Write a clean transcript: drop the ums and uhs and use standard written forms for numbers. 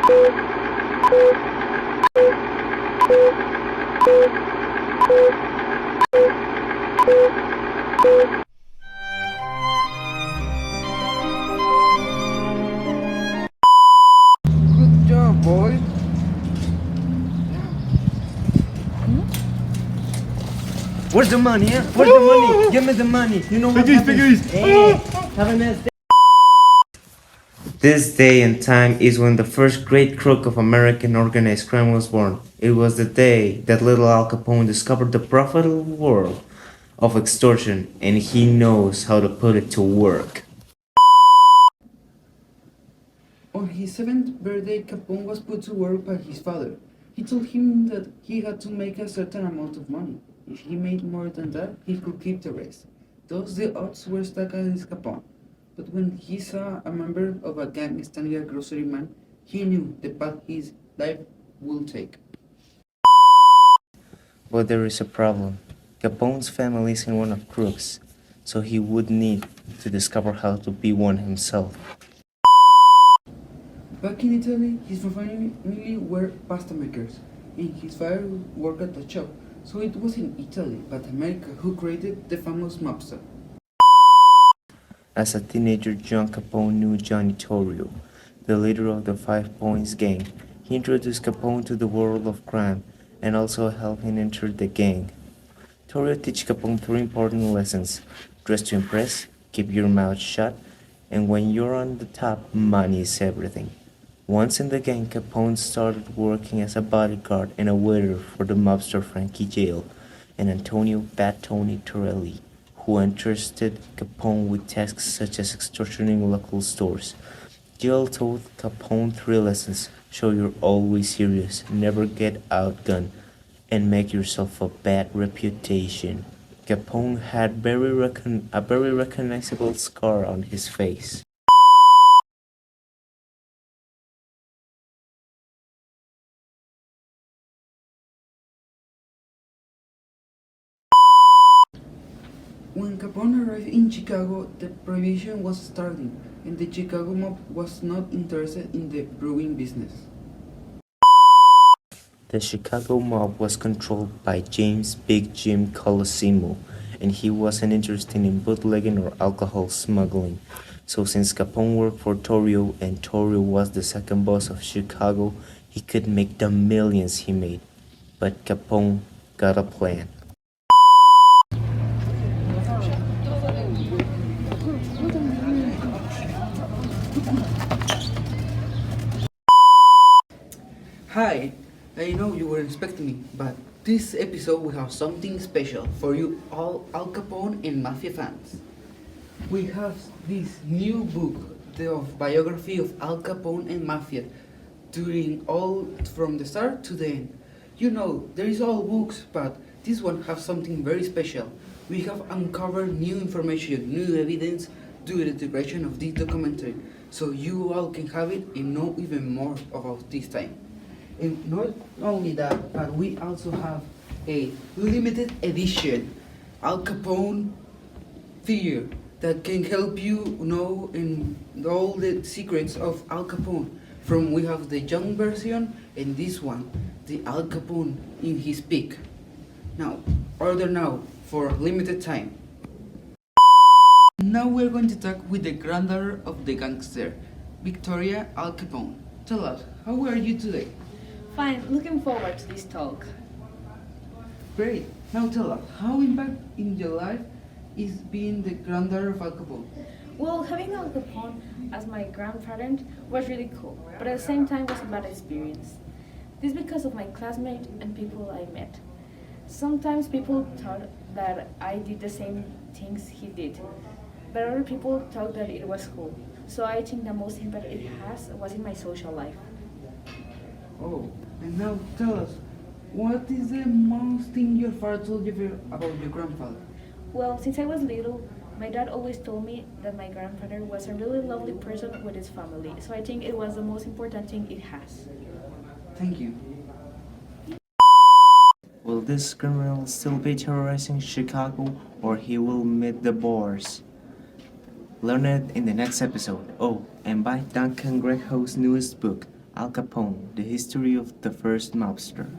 Good job, boy. Where's the money, huh? Where's the money? Give me the money. You know what happens? Hey, have a nice day. This day and time is when the first great crook of American organized crime was born. It was the day that little Al Capone discovered the profitable world of extortion, and he knows how to put it to work. On his 7th birthday, Capone was put to work by his father. He told him that he had to make a certain amount of money. If he made more than that, he could keep the rest. Thus, the odds were stacked against Capone. But when he saw a member of a gang standing a grocery man, he knew the path his life would take. But there is a problem. Capone's family isn't one of crooks, so he would need to discover how to be one himself. Back in Italy, his family were pasta makers, and his father worked at the shop. So it was in Italy, but America, who created the famous mobster. As a teenager, John Capone knew Johnny Torrio, the leader of the Five Points gang. He introduced Capone to the world of crime and also helped him enter the gang. Torrio teach Capone three important lessons: dress to impress, keep your mouth shut, and when you're on the top, money is everything. Once in the gang, Capone started working as a bodyguard and a waiter for the mobster Frankie Jail and Antonio Fat Tony Torelli, who entrusted Capone with tasks such as extortioning local stores. Jail taught Capone three lessons: show you're always serious, never get outgunned, and make yourself a bad reputation. Capone had a very recognizable scar on his face. When Capone arrived in Chicago, the prohibition was starting, and the Chicago mob was not interested in the brewing business. The Chicago mob was controlled by James Big Jim Colosimo, and he wasn't interested in bootlegging or alcohol smuggling. So since Capone worked for Torrio and Torrio was the second boss of Chicago, he could make the millions he made. But Capone got a plan. Hi, I know you were expecting me, but this episode will have something special for you all Al Capone and Mafia fans. We have this new book, the biography of Al Capone and Mafia, during all from the start to the end. You know, there is all books, but this one has something very special. We have uncovered new information, new evidence during the creation of this documentary, so you all can have it and know even more about this time. And not only that, but we also have a limited edition Al Capone figure that can help you know in all the secrets of Al Capone. From we have the young version and this one, the Al Capone in his peak. Now, order now for limited time. Now we're going to talk with the granddaughter of the gangster, Victoria Al Capone. Tell us, how are you today? Fine, looking forward to this talk. Great. Now tell us, how impact in your life is being the granddaughter of Al Capone? Well, having Al Capone as my grandparent was really cool, but at the same time was a bad experience. This because of my classmates and people I met. Sometimes people thought that I did the same things he did, but other people thought that it was cool. So I think the most impact it has was in my social life. Oh, and now tell us, what is the most thing your father told you about your grandfather? Well, since I was little, my dad always told me that my grandfather was a really lovely person with his family. So I think it was the most important thing it has. Thank you. Will this criminal still be terrorizing Chicago, or he will meet the bars? Learn it in the next episode. Oh, and buy Duncan Gregho's newest book, Al Capone, the history of the first mobster.